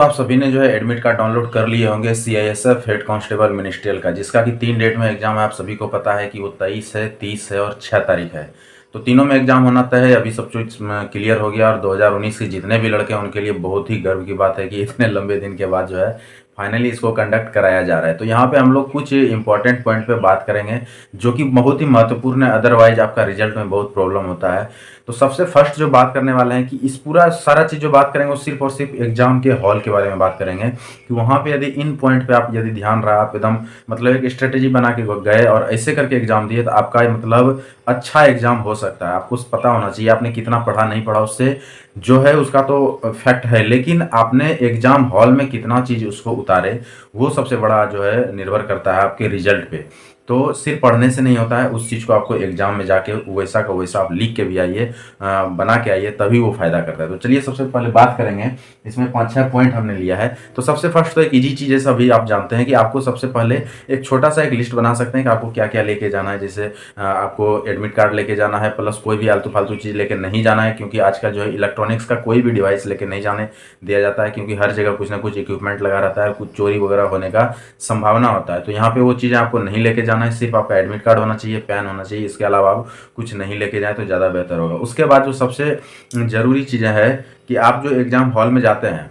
आप सभी ने जो है एडमिट कार्ड डाउनलोड कर लिए होंगे सीआईएसएफ हेड कांस्टेबल मिनिस्ट्रियल का, जिसका कि 3 डेट में एग्जाम है। आप सभी को पता है कि वो 23 है, 30 है और 6 तारीख है। तो तीनों में एग्जाम होना तय है। अभी सब कुछ क्लियर हो गया और 2019 के जितने भी लड़के हैं उनके लिए बहुत ही गर्व की बात है कि इतने लंबे दिन के बाद जो है फाइनली इसको कंडक्ट कराया जा रहा है। तो यहाँ पे हम लोग कुछ इंपॉर्टेंट पॉइंट पे बात करेंगे जो कि बहुत ही महत्वपूर्ण है, अदरवाइज आपका रिजल्ट में बहुत प्रॉब्लम होता है। तो सबसे फर्स्ट जो बात करने वाले हैं कि इस पूरा सारा चीज़ जो बात करेंगे वो सिर्फ और सिर्फ एग्जाम के हॉल के बारे में बात करेंगे कि वहाँ पे यदि इन पॉइंट पे आप यदि ध्यान रहा, आप एकदम मतलब एक स्ट्रेटेजी बना के गए और ऐसे करके एग्जाम दिए तो आपका मतलब अच्छा एग्जाम हो सकता है। आपको पता होना चाहिए आपने कितना पढ़ा नहीं पढ़ा, उससे जो है उसका तो फैक्ट है, लेकिन आपने एग्जाम हॉल में कितना चीज़ उसको उतारे वो सबसे बड़ा जो है निर्भर करता है आपके रिजल्ट पे। तो सिर्फ पढ़ने से नहीं होता है, उस चीज़ को आपको एग्जाम में जाके वैसा का वैसा आप लिख के भी आइए, बना के आइए, तभी वो फायदा करता है। तो चलिए सबसे पहले बात करेंगे, इसमें 5-6 पॉइंट हमने लिया है। तो सबसे फर्स्ट तो एक इजी चीज़ है, सभी आप जानते हैं कि आपको सबसे पहले एक छोटा सा एक लिस्ट बना सकते हैं कि आपको क्या क्या लेके जाना है। जैसे आपको एडमिट कार्ड लेके जाना है, प्लस कोई भी आलतू फालतू चीज़ लेके नहीं जाना है, क्योंकि आजकल जो है इलेक्ट्रॉनिक्स का कोई भी डिवाइस लेके नहीं जाने दिया जाता है, क्योंकि हर जगह कुछ ना कुछ इक्विपमेंट लगा रहता है, कुछ चोरी वगैरह होने का संभावना होता है। तो यहाँ पे वो चीज़ें आपको नहीं लेके जाना है, सिर्फ आपका एडमिट कार्ड होना चाहिए, पैन होना चाहिए, इसके अलावा आप कुछ नहीं लेके जाए तो ज़्यादा बेहतर होगा। उसके बाद जो सबसे ज़रूरी चीज़ें है कि आप जो एग्ज़ाम हॉल में जाते हैं,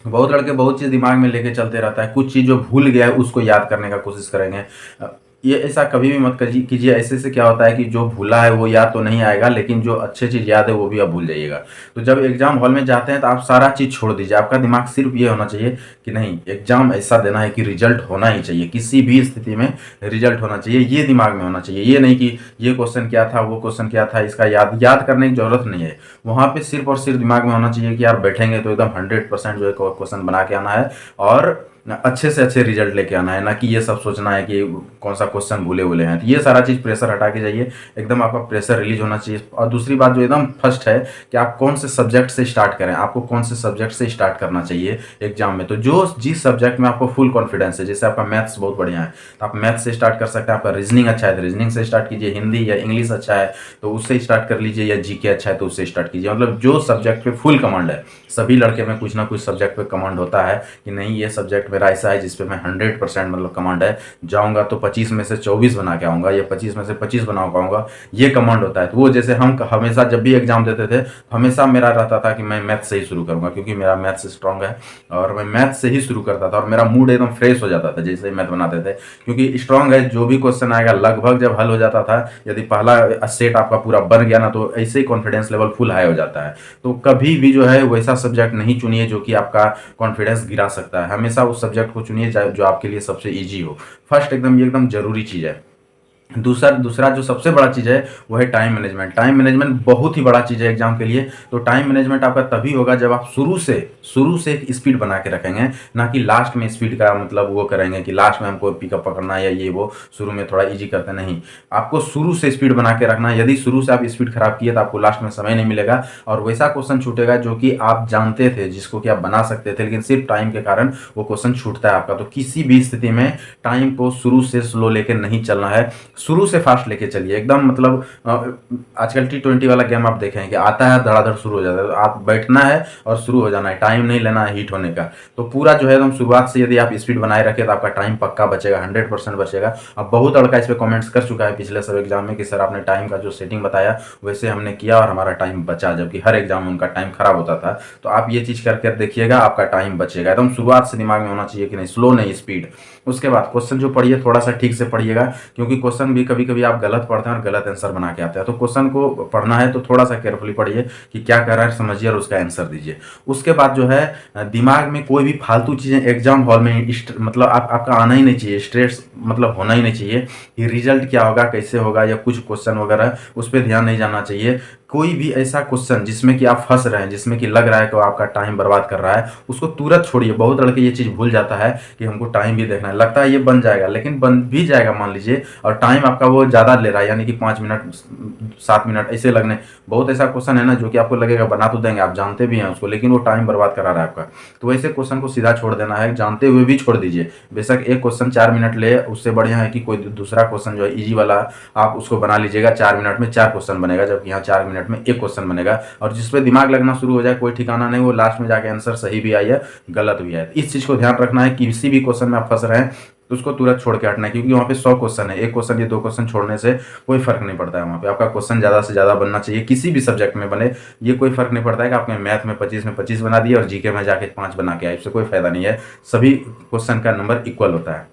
बहुत लड़के बहुत चीज़ दिमाग में लेके चलते रहता है, कुछ चीज़ जो भूल गया है उसको याद करने का कोशिश करेंगे। ये ऐसा कभी भी मत कीजिए। ऐसे से क्या होता है कि जो भूला है वो याद तो नहीं आएगा, लेकिन जो अच्छी चीज़ याद है वो भी आप भूल जाइएगा। तो जब एग्जाम हॉल में जाते हैं तो आप सारा चीज़ छोड़ दीजिए। आपका दिमाग सिर्फ ये होना चाहिए कि नहीं, एग्जाम ऐसा देना है कि रिजल्ट होना ही चाहिए, किसी भी स्थिति में रिजल्ट होना चाहिए, ये दिमाग में होना चाहिए। ये नहीं कि ये क्वेश्चन क्या था, वो क्वेश्चन क्या था, इसका याद करने की जरूरत नहीं है। वहाँ पे सिर्फ और सिर्फ दिमाग में होना चाहिए कि यार बैठेंगे तो एकदम 100% जो है क्वेश्चन बना के आना है और अच्छे से अच्छे रिजल्ट लेके आना है, ना कि ये सब सोचना है कि कौन सा क्वेश्चन भूले भूले हैं। तो ये सारा चीज़ प्रेशर हटा के जाइए, एकदम आपका प्रेशर रिलीज होना चाहिए। और दूसरी बात जो एकदम फर्स्ट है कि आप कौन से सब्जेक्ट से स्टार्ट करें, आपको कौन से सब्जेक्ट से स्टार्ट करना चाहिए एग्जाम में। तो जो जिस सब्जेक्ट में आपको फुल कॉन्फिडेंस है, जैसे आपका मैथ्स बहुत बढ़िया है तो आप मैथ्स से स्टार्ट कर सकते हैं, आपका रीजनिंग अच्छा है तो रीजनिंग से स्टार्ट कीजिए, हिंदी या इंग्लिश अच्छा है तो उससे स्टार्ट कर लीजिए, या जीके अच्छा है तो उससे स्टार्ट कीजिए। मतलब जो सब्जेक्ट पे फुल कमांड है, सभी लड़के में कुछ ना कुछ सब्जेक्ट पे कमांड होता है कि नहीं ये सब्जेक्ट मेरा ऐसा है जिसपे मैं 100% मतलब कमांड है, जाऊंगा तो 25 में से 24 बना के आऊंगा या 25 में से 25 बना पाऊंगा, ये कमांड होता है। तो वो जैसे हम हमेशा जब भी एग्जाम देते थे हमेशा मेरा रहता था कि मैं मैथ से ही शुरू करूंगा, क्योंकि मेरा मैथ स्ट्रांग है और मैं मैथ से ही शुरू करता था और मेरा मूड एकदम फ्रेश हो जाता था जैसे ही मैथ बनाते थे, क्योंकि स्ट्रांग है। जो भी क्वेश्चन आएगा लगभग जब हल हो जाता था, यदि पहला सेट आपका पूरा बन गया ना तो ऐसे ही कॉन्फिडेंस लेवल फुल हाई हो जाता है। तो कभी भी जो है वैसा सब्जेक्ट नहीं चुनिए जो कि आपका कॉन्फिडेंस गिरा सकता है। हमेशा उस सब्जेक्ट को चुनिए जो आपके लिए सबसे इजी हो। फर्स्ट एकदम ये एकदम जरूरी चीज़ है। दूसरा जो सबसे बड़ा चीज़ है वो है टाइम मैनेजमेंट। टाइम मैनेजमेंट बहुत ही बड़ा चीज़ है एग्जाम के लिए। तो टाइम मैनेजमेंट आपका तभी होगा जब आप शुरू से एक स्पीड बना के रखेंगे, ना कि लास्ट में स्पीड का मतलब वो करेंगे कि लास्ट में हमको पिकअप पकड़ना है या ये वो, शुरू में थोड़ा इजी करते नहीं। आपको शुरू से स्पीड बना के रखना है। यदि शुरू से आप स्पीड खराब किए तो आपको लास्ट में समय नहीं मिलेगा और वैसा क्वेश्चन छूटेगा जो कि आप जानते थे, जिसको कि आप बना सकते थे, लेकिन सिर्फ टाइम के कारण वो क्वेश्चन छूटता है आपका। तो किसी भी स्थिति में टाइम को शुरू से स्लो लेकर नहीं चलना है, शुरू से फास्ट लेके चलिए एकदम। मतलब आजकल T20 वाला गेम आप देखें कि आता है धड़ाधड़ शुरू हो जाता है, तो आप बैठना है और शुरू हो जाना है, टाइम नहीं लेना है हीट होने का। तो पूरा जो है एकदम शुरुआत से यदि आप स्पीड बनाए रखें तो आपका टाइम पक्का बचेगा, 100% बचेगा। अब बहुत लड़का इस पर कमेंट्स कर चुका है पिछले सब एग्जाम में कि सर आपने टाइम का जो सेटिंग बताया वैसे हमने किया और हमारा टाइम बचा, जबकि हर एग्जाम में उनका टाइम खराब होता था। तो आप ये चीज़ करके देखिएगा, आपका टाइम बचेगा। एकदम शुरुआत से दिमाग में होना चाहिए कि नहीं, स्लो नहीं स्पीड। उसके बाद क्वेश्चन जो पढ़िए थोड़ा सा ठीक से पढ़िएगा, क्योंकि क्वेश्चन भी कभी कभी आप गलत पढ़ते हैं और गलत आंसर बना के आते हैं। तो क्वेश्चन को पढ़ना है तो थोड़ा सा केयरफुली पढ़िए कि क्या कर रहा है, समझिए और उसका आंसर दीजिए। उसके बाद जो है दिमाग में कोई भी फालतू चीज़ें एग्जाम हॉल में मतलब आपका आना ही नहीं चाहिए, स्ट्रेस मतलब होना ही नहीं चाहिए कि रिजल्ट क्या होगा, कैसे होगा, या कुछ क्वेश्चन वगैरह उस पर ध्यान नहीं जाना चाहिए। कोई भी ऐसा क्वेश्चन जिसमें कि आप फंस रहे हैं, जिसमें कि लग रहा है कि आपका टाइम बर्बाद कर रहा है, उसको तुरंत छोड़िए। बहुत लड़के ये चीज़ भूल जाता है कि हमको टाइम भी देखना है, लगता है ये बन जाएगा, लेकिन बन भी जाएगा मान लीजिए, और टाइम आपका वो ज़्यादा ले रहा है, यानी कि 5 मिनट 7 मिनट ऐसे लगने। बहुत ऐसा क्वेश्चन है ना जो कि आपको लगेगा बना तो देंगे, आप जानते भी हैं उसको, लेकिन वो टाइम बर्बाद करा रहा है आपका। तो ऐसे क्वेश्चन को सीधा छोड़ देना है, जानते हुए भी छोड़ दीजिए। बेशक एक क्वेश्चन 4 मिनट ले, उससे बढ़िया है कि कोई दूसरा क्वेश्चन जो है ईजी वाला आप उसको बना लीजिएगा, 4 मिनट में 4 क्वेश्चन बनेगा, जबकि यहाँ 4 मिनट मिनट में एक क्वेश्चन बनेगा, और जिस पे दिमाग लगना शुरू हो जाए कोई ठिकाना नहीं, वो लास्ट में जाके आंसर सही भी आई है गलत भी है। इस चीज़ को ध्यान रखना है कि किसी भी क्वेश्चन में आप फंस रहे हैं तो उसको तुरंत छोड़ के हटना है, क्योंकि वहाँ पे 100 क्वेश्चन है, एक क्वेश्चन या 2 क्वेश्चन छोड़ने से कोई फर्क नहीं पड़ता है। वहाँ पे आपका क्वेश्चन ज़्यादा से ज़्यादा बनना चाहिए, किसी भी सब्जेक्ट में बने, ये कोई फर्क नहीं पड़ता है कि आपने मैथ में 25 बना दिया और जीके में जाके 5 बना के आए, इससे कोई फायदा नहीं है। सभी क्वेश्चन का नंबर इक्वल होता है।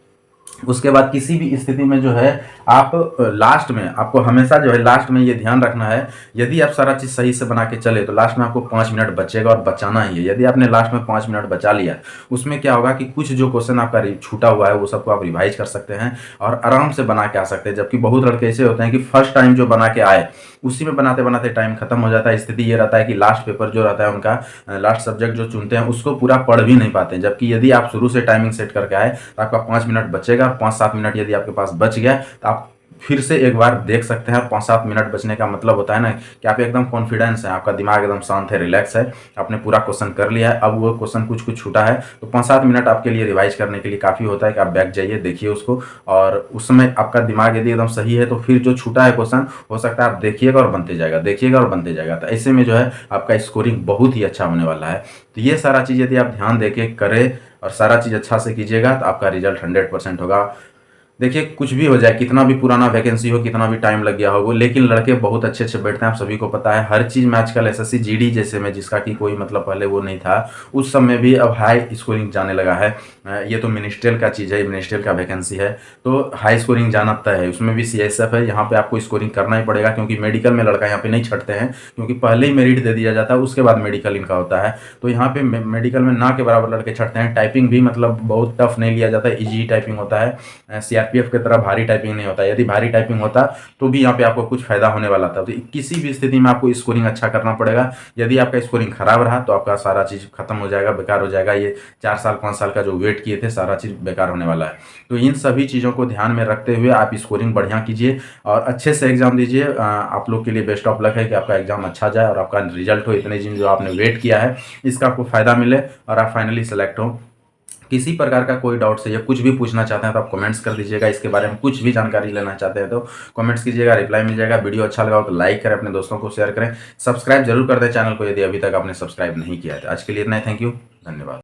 उसके बाद किसी भी स्थिति में जो है आप लास्ट में आपको हमेशा जो है लास्ट में ये ध्यान रखना है, यदि आप सारा चीज़ सही से बना के चले तो लास्ट में आपको 5 मिनट बचेगा और बचाना ही है। यदि आपने लास्ट में 5 मिनट बचा लिया, उसमें क्या होगा कि कुछ जो क्वेश्चन आपका छूटा हुआ है वो सबको आप रिवाइज कर सकते हैं और आराम से बना के आ सकते हैं। जबकि बहुत लड़के ऐसे होते हैं कि फर्स्ट टाइम जो बना के आए उसी में बनाते बनाते टाइम खत्म हो जाता है। स्थिति ये रहता है कि लास्ट पेपर जो रहता है उनका, लास्ट सब्जेक्ट जो चुनते हैं उसको पूरा पढ़ भी नहीं पाते हैं। जबकि यदि आप शुरू से टाइमिंग सेट करके आए तो आपका 5 मिनट बचेगा, 5-7 मिनट यदि आपके पास बच गया तो आप फिर से एक बार देख सकते हैं। 5-7 मिनट बचने का मतलब होता है ना कि आप एकदम कॉन्फिडेंस है, आपका दिमाग एकदम शांत है, रिलैक्स है, आपने पूरा क्वेश्चन कर लिया है। अब वो क्वेश्चन कुछ कुछ छूटा है तो 5-7 मिनट आपके लिए रिवाइज करने के लिए काफ़ी होता है कि आप बैक जाइए, देखिए उसको, और उस समय आपका दिमाग यदि एकदम सही है तो फिर जो छूटा है क्वेश्चन हो सकता है आप देखिएगा और बनते जाएगा, देखिएगा और बनते जाएगा। तो ऐसे में जो है आपका स्कोरिंग बहुत ही अच्छा होने वाला है। तो ये सारा चीज़ यदि आप ध्यान देके करें और सारा चीज़ अच्छा से कीजिएगा तो आपका रिजल्ट 100% होगा। देखिए कुछ भी हो जाए, कितना भी पुराना वैकेंसी हो, कितना भी टाइम लग गया हो, लेकिन लड़के बहुत अच्छे अच्छे बैठते हैं, आप सभी को पता है। हर चीज़ में आजकल एसएससी जीडी जैसे में, जिसका कि कोई मतलब पहले वो नहीं था, उस सब में भी अब हाई स्कोरिंग जाने लगा है। ये तो मिनिस्ट्रियल का चीज़ है, मिनिस्ट्रियल का वैकेंसी है तो हाई स्कोरिंग जाना तय है। उसमें भी सीएसएफ है, यहाँ पे आपको स्कोरिंग करना ही पड़ेगा, क्योंकि मेडिकल में लड़का यहाँ पे नहीं छटते हैं, क्योंकि पहले ही मेरिट दे दिया जाता है उसके बाद मेडिकल इनका होता है। तो यहाँ पे मेडिकल में ना के बराबर लड़के छटते हैं। टाइपिंग भी मतलब बहुत टफ नहीं लिया जाता है, ईजी टाइपिंग होता है, सीआरपीएफ की तरह भारी टाइपिंग नहीं होता। यदि भारी टाइपिंग होता तो भी यहाँ पे आपको कुछ फायदा होने वाला था। तो किसी भी स्थिति में आपको स्कोरिंग अच्छा करना पड़ेगा। यदि आपका स्कोरिंग खराब रहा तो आपका सारा चीज़ खत्म हो जाएगा, बेकार हो जाएगा। ये 4 साल 5 साल का जो वेट किए थे सारा चीज़ बेकार होने वाला है। तो इन सभी चीज़ों को ध्यान में रखते हुए आप स्कोरिंग बढ़िया कीजिए और अच्छे से एग्जाम दीजिए। आप लोग के लिए बेस्ट ऑफ लक है कि आपका एग्जाम अच्छा जाए और आपका रिजल्ट हो, इतने दिन जो आपने वेट किया है इसका आपको फायदा मिले और आप फाइनली सेलेक्ट हो। किसी प्रकार का कोई डाउट्स है या कुछ भी पूछना चाहते हैं तो आप कमेंट्स कर दीजिएगा। इसके बारे में कुछ भी जानकारी लेना चाहते हैं तो कमेंट्स कीजिएगा, रिप्लाई मिल जाएगा। वीडियो अच्छा लगा हो तो लाइक करें, अपने दोस्तों को शेयर करें, सब्सक्राइब जरूर कर दें चैनल को यदि अभी तक आपने सब्सक्राइब नहीं किया है। आज के लिए इतना ही, थैंक यू, धन्यवाद।